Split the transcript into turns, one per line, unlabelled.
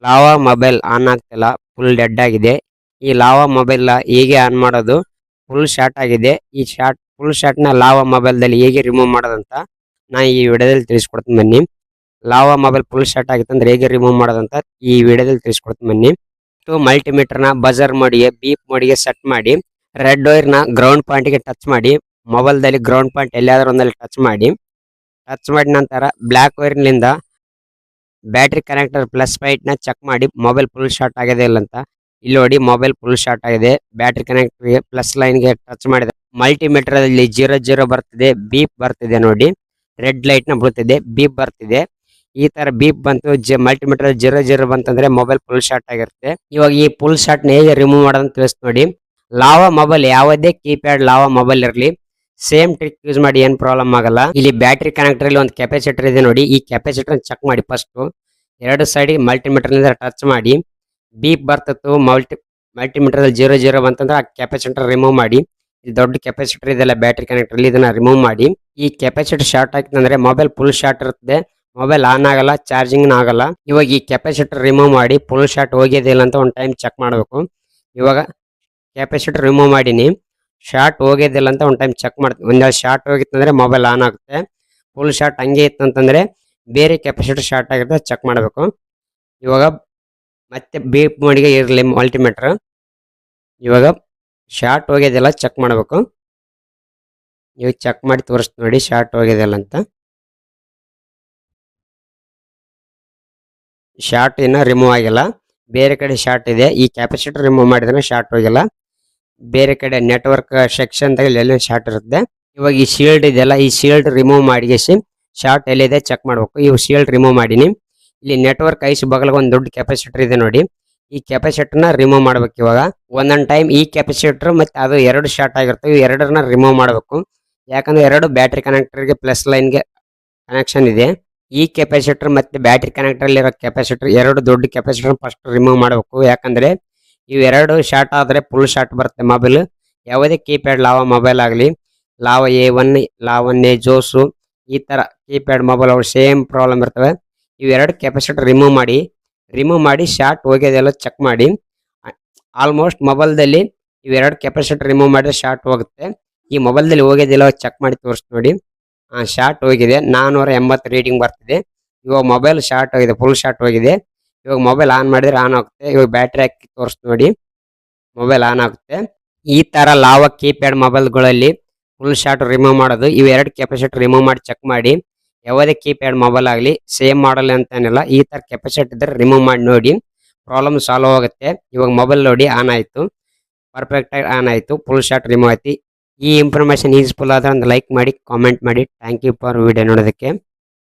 Lava mobile on ಆಗ್ತಿಲ್ಲ, full dead ಆಗಿದೆ. ಈ ಲಾವಾ ಮೊಬೈಲ್ ಹೇಗೆ ಆನ್ ಮಾಡೋದು? ಫುಲ್ ಶಾರ್ಟ್ ಆಗಿದೆ. ಈ ಫುಲ್ ಶಾರ್ಟ್ ನ ಲಾವಾ ಮೊಬೈಲ್ ದಲ್ಲಿ ಹೇಗೆ ರಿಮೂವ್ ಮಾಡೋದಂತ ನಾ ಈ ವಿಡಿಯೋದಲ್ಲಿ ತಿಳಿಸ್ಕೊಡ್ತೀನಿ ಬನ್ನಿ. ಲಾವಾ ಮೊಬೈಲ್ ಫುಲ್ ಶಾರ್ಟ್ ಆಗಿತ್ತು ಅಂದ್ರೆ ಹೇಗೆ ರಿಮೂವ್ ಮಾಡೋದಂತ ಈ ವಿಡಿಯೋದಲ್ಲಿ ತಿಳಿಸ್ಕೊಡ್ತೀನಿ ಬನ್ನಿ. ಮಲ್ಟಿಮೀಟರ್ ನ ಬಜರ್ ಮೋಡಿಗೆ ಬೀಪ್ ಮೋಡಿಗೆ ಸೆಟ್ ಮಾಡಿ, ರೆಡ್ ವೈರ್ ನ ಗ್ರೌಂಡ್ ಪಾಯಿಂಟ್ ಗೆ ಟಚ್ ಮಾಡಿ, ಮೊಬೈಲ್ ದಲ್ಲಿ ಗ್ರೌಂಡ್ ಪಾಯಿಂಟ್ ಎಲ್ಲಿಯಾದ್ರೂ ಒಂದಲ್ಲಿ ಟಚ್ ಮಾಡಿ ನಂತರ ಬ್ಲಾಕ್ ವೈರ್ ನಿಂದ ಬ್ಯಾಟ್ರಿ ಕನೆಕ್ಟರ್ ಪ್ಲಸ್ ಪಾಯಿಂಟ್ ನ ಚೆಕ್ ಮಾಡಿ ಮೊಬೈಲ್ ಫುಲ್ ಶಾರ್ಟ್ ಆಗಿದೆ ಇಲ್ಲ ಅಂತ. ಇಲ್ಲಿ ನೋಡಿ ಮೊಬೈಲ್ ಫುಲ್ ಶಾರ್ಟ್ ಆಗಿದೆ. ಬ್ಯಾಟ್ರಿ ಕನೆಕ್ಟರ್ ಗೆ ಪ್ಲಸ್ ಲೈನ್ ಗೆ ಟಚ್ ಮಾಡಿದೆ. ಮಲ್ಟಿಮೀಟರ್ ಅಲ್ಲಿ 00 ಬರ್ತಿದೆ, ಬೀಪ್ ಬರ್ತಿದೆ ನೋಡಿ, ರೆಡ್ ಲೈಟ್ ನ ಬೀಳ್ತಿದೆ, ಬೀಪ್ ಬರ್ತಿದೆ. ಈ ತರ ಬೀಪ್ ಬಂತು, ಮಲ್ಟಿಮೀಟರ್ 00 ಬಂತಂದ್ರೆ ಮೊಬೈಲ್ ಫುಲ್ ಶಾರ್ಟ್ ಆಗಿರುತ್ತೆ. ಇವಾಗ ಈ ಫುಲ್ ಶಾರ್ಟ್ ನ ಹೇಗೆ ರಿಮೂವ್ ಮಾಡೋದಂತ ತಿಳಿಸ್ ನೋಡಿ. ಲಾವಾ ಮೊಬೈಲ್ ಯಾವುದೇ ಕೀಪ್ಯಾಡ್ ಲಾವಾ ಮೊಬೈಲ್ ಇರಲಿ, ಸೇಮ್ ಟ್ರಿಕ್ ಯೂಸ್ ಮಾಡಿ, ಏನ್ ಪ್ರಾಬ್ಲಮ್ ಆಗಲ್ಲ. ಇಲ್ಲಿ ಬ್ಯಾಟ್ರಿ ಕನೆಕ್ಟರ್ ಅಲ್ಲಿ ಒಂದು ಕೆಪಾಸಿಟರ್ ಇದೆ ನೋಡಿ, ಈ ಕೆಪಾಸಿಟರ್ ಚೆಕ್ ಮಾಡಿ. ಫಸ್ಟ್ ಎರಡು ಸೈಡ್ ಮಲ್ಟಿಮೀಟರ್ ನಿಂದ ಟಚ್ ಮಾಡಿ, ಬೀಪ್ ಬರ್ತಿತ್ತು, ಮಲ್ಟಿಮೀಟರ್ 00 ಬಂತಂದ್ರೆ ಆ ಕೆಪಾಸಿಟರ್ ರಿಮೂವ್ ಮಾಡಿ. ಈ ದೊಡ್ಡ ಕೆಪಾಸಿಟರ್ ಇದೆಲ್ಲ ಬ್ಯಾಟ್ರಿ ಕನೆಕ್ಟರ್ ಅಲ್ಲಿ, ಇದನ್ನ ರಿಮೂವ್ ಮಾಡಿ. ಈ ಕೆಪಾಸಿಟರ್ ಶಾರ್ಟ್ ಆಯ್ತಂದ್ರೆ ಮೊಬೈಲ್ ಫುಲ್ ಶಾರ್ಟ್ ಇರುತ್ತೆ, ಮೊಬೈಲ್ ಆನ್ ಆಗಲ್ಲ, ಚಾರ್ಜಿಂಗ್ ಆಗಲ್ಲ. ಇವಾಗ ಈ ಕೆಪಾಸಿಟರ್ ರಿಮೂವ್ ಮಾಡಿ ಫುಲ್ ಶಾರ್ಟ್ ಹೋಗಿದಿಲ್ಲ ಅಂತ ಒಂದು ಟೈಮ್ ಚೆಕ್ ಮಾಡಬೇಕು. ಇವಾಗ ಕೆಪಾಸಿಟರ್ ರಿಮೂವ್ ಮಾಡೀನಿ, ಶಾರ್ಟ್ ಹೋಗಿದಿಲ್ಲ ಅಂತ ಒಂದು ಟೈಮ್ ಚೆಕ್ ಮಾಡ್ತೀನಿ. ಒಂದ್ ಶಾರ್ಟ್ ಹೋಗಿತ್ತಂದ್ರೆ ಮೊಬೈಲ್ ಆನ್ ಆಗುತ್ತೆ, ಫುಲ್ ಶಾರ್ಟ್ ಹಂಗೆ ಇತ್ತಂತಂದ್ರೆ ಬೇರೆ ಕೆಪಾಸಿಟರ್ ಶಾರ್ಟ್ ಆಗಿರುತ್ತೆ, ಚೆಕ್ ಮಾಡಬೇಕು. ಇವಾಗ ಮತ್ತೆ ಬೀಪ್ ಮೋಡಿಗೆ ಇರಲಿ ಮಲ್ಟಿಮೀಟರ್. ಇವಾಗ ಶಾರ್ಟ್ ಹೋಗಿದಿಲ್ಲ ಚೆಕ್ ಮಾಡಬೇಕು. ಇವಾಗ ಚೆಕ್ ಮಾಡಿ ತೋರಿಸ್ತೀನಿ ನೋಡಿ, ಶಾರ್ಟ್ ಹೋಗಿದಿಲ್ಲ ಅಂತ. ಶಾರ್ಟ್ ಇನ್ನ ರಿಮೂವ್ ಆಗಿಲ್ಲ, ಬೇರೆ ಕಡೆ ಶಾರ್ಟ್ ಇದೆ. ಈ ಕೆಪಾಸಿಟರ್ ರಿಮೂವ್ ಮಾಡಿದ್ರೆ ಶಾರ್ಟ್ ಹೋಗಿಲ್ಲ, ಬೇರೆ ಕಡೆ ನೆಟ್ವರ್ಕ್ ಸೆಕ್ಷನ್ ಎಲ್ಲ ಶಾರ್ಟ್ ಇರುತ್ತೆ. ಇವಾಗ ಈ ಶೀಲ್ಡ್ ಇದೆಯಲ್ಲ, ಈ ಶೀಲ್ಡ್ ರಿಮೂವ್ ಮಾಡಿಸಿ ಶಾರ್ಟ್ ಎಲ್ಲಿದೆ ಚೆಕ್ ಮಾಡ್ಬೇಕು. ಇವು ಶೀಲ್ಡ್ ರಿಮೂವ್ ಮಾಡೀನಿ. ಇಲ್ಲಿ ನೆಟ್ವರ್ಕ್ ಐಸ್ ಬಗಲ್ ಒಂದು ದೊಡ್ಡ ಕೆಪಾಸಿಟರ್ ಇದೆ ನೋಡಿ, ಈ ಕೆಪಾಸಿಟರ್ ನ ರಿಮೂವ್ ಮಾಡ್ಬೇಕು. ಇವಾಗ ಒಂದೊಂದ್ ಟೈಮ್ ಈ ಕೆಪಾಸಿಟರ್ ಮತ್ತೆ ಅದು ಎರಡು ಶಾರ್ಟ್ ಆಗಿರ್ತವೆ, ಎರಡನ್ನ ರಿಮೂವ್ ಮಾಡ್ಬೇಕು. ಯಾಕಂದ್ರೆ ಎರಡು ಬ್ಯಾಟ್ರಿ ಕನೆಕ್ಟರ್ ಗೆ ಪ್ಲಸ್ ಲೈನ್ ಗೆ ಕನೆಕ್ಷನ್ ಇದೆ. ಈ ಕೆಪಾಸಿಟರ್ ಮತ್ತೆ ಬ್ಯಾಟ್ರಿ ಕನೆಕ್ಟರ್ ಅಲ್ಲಿರೋ ಕೆಪಾಸಿಟರ್, ಎರಡು ದೊಡ್ಡ ಕೆಪಾಸಿಟರ್ ಫಸ್ಟ್ ರಿಮೂವ್ ಮಾಡಬೇಕು. ಯಾಕಂದ್ರೆ ಇವೆರಡು ಶಾರ್ಟ್ ಆದ್ರೆ ಫುಲ್ ಶಾರ್ಟ್ ಬರುತ್ತೆ ಮೊಬೈಲ್. ಯಾವುದೇ ಕೀಪ್ಯಾಡ್ ಲಾವಾ ಮೊಬೈಲ್ ಆಗಲಿ, ಲಾವಾ A1, ಲಾವಾ ಜೋಸು, ಈ ತರ ಕೀಪ್ಯಾಡ್ ಮೊಬೈಲ್ ಅವು ಸೇಮ್ ಪ್ರಾಬ್ಲಮ್ ಇರ್ತವೆ. ಇವೆರಡು ಕೆಪಾಸಿಟರ್ ರಿಮೂವ್ ಮಾಡಿ ಶಾರ್ಟ್ ಹೋಗೋದೆಲ್ಲ ಚೆಕ್ ಮಾಡಿ. ಆಲ್ಮೋಸ್ಟ್ ಮೊಬೈಲ್ದಲ್ಲಿ ಇವೆರಡು ಕೆಪಾಸಿಟರ್ ರಿಮೂವ್ ಮಾಡಿದ್ರೆ ಶಾರ್ಟ್ ಹೋಗುತ್ತೆ. ಈ ಮೊಬೈಲ್ದಲ್ಲಿ ಹೋಗೋದಿಲ್ಲ ಚೆಕ್ ಮಾಡಿ ತೋರಿಸ್ತು ನೋಡಿ. ಶಾರ್ಟ್ ಹೋಗಿದೆ, 480 ರೀಡಿಂಗ್ ಬರ್ತಿದೆ. ಇವಾಗ ಮೊಬೈಲ್ ಶಾರ್ಟ್ ಹೋಗಿದೆ, ಫುಲ್ ಶಾರ್ಟ್ ಹೋಗಿದೆ. ಇವಾಗ ಮೊಬೈಲ್ ಆನ್ ಮಾಡಿದ್ರೆ ಆನ್ ಆಗುತ್ತೆ. ಇವಾಗ ಬ್ಯಾಟ್ರಿ ಹಾಕಿ ತೋರಿಸ್ತು ನೋಡಿ, ಮೊಬೈಲ್ ಆನ್ ಆಗುತ್ತೆ. ಈ ತರ ಲಾವಾ ಕೀಪ್ಯಾಡ್ ಮೊಬೈಲ್ಗಳಲ್ಲಿ ಫುಲ್ ಶಾರ್ಟ್ ರಿಮೂವ್ ಮಾಡೋದು. ಇವೆರಡು ಕೆಪಾಸಿಟರ್ ರಿಮೂವ್ ಮಾಡಿ ಚೆಕ್ ಮಾಡಿ. ಯಾವುದೇ ಕೀಪ್ಯಾಡ್ ಮೊಬೈಲ್ ಆಗಲಿ ಸೇಮ್ ಮಾಡಲ್ ಅಂತೇನಿಲ್ಲ, ಈ ತರ ಕೆಪಾಸಿಟರ್ ಇದ್ರೆ ರಿಮೂವ್ ಮಾಡಿ ನೋಡಿ, ಪ್ರಾಬ್ಲಮ್ ಸಾಲ್ವ್ ಆಗುತ್ತೆ. ಇವಾಗ ಮೊಬೈಲ್ ನೋಡಿ ಆನ್ ಆಯ್ತು, ಪರ್ಫೆಕ್ಟ್ ಆಗಿ ಆನ್ ಆಯ್ತು, ಫುಲ್ ಶಾರ್ಟ್ ರಿಮೂವ್ ಆಯ್ತು. ಈ ಇನ್ಫಾರ್ಮೇಶನ್ ಯೂಸ್ಫುಲ್ ಆದ್ರೆ ಒಂದು ಲೈಕ್ ಮಾಡಿ, ಕಾಮೆಂಟ್ ಮಾಡಿ. ಥ್ಯಾಂಕ್ ಯು ಫಾರ್ ವಿಡಿಯೋ ನೋಡೋದಕ್ಕೆ.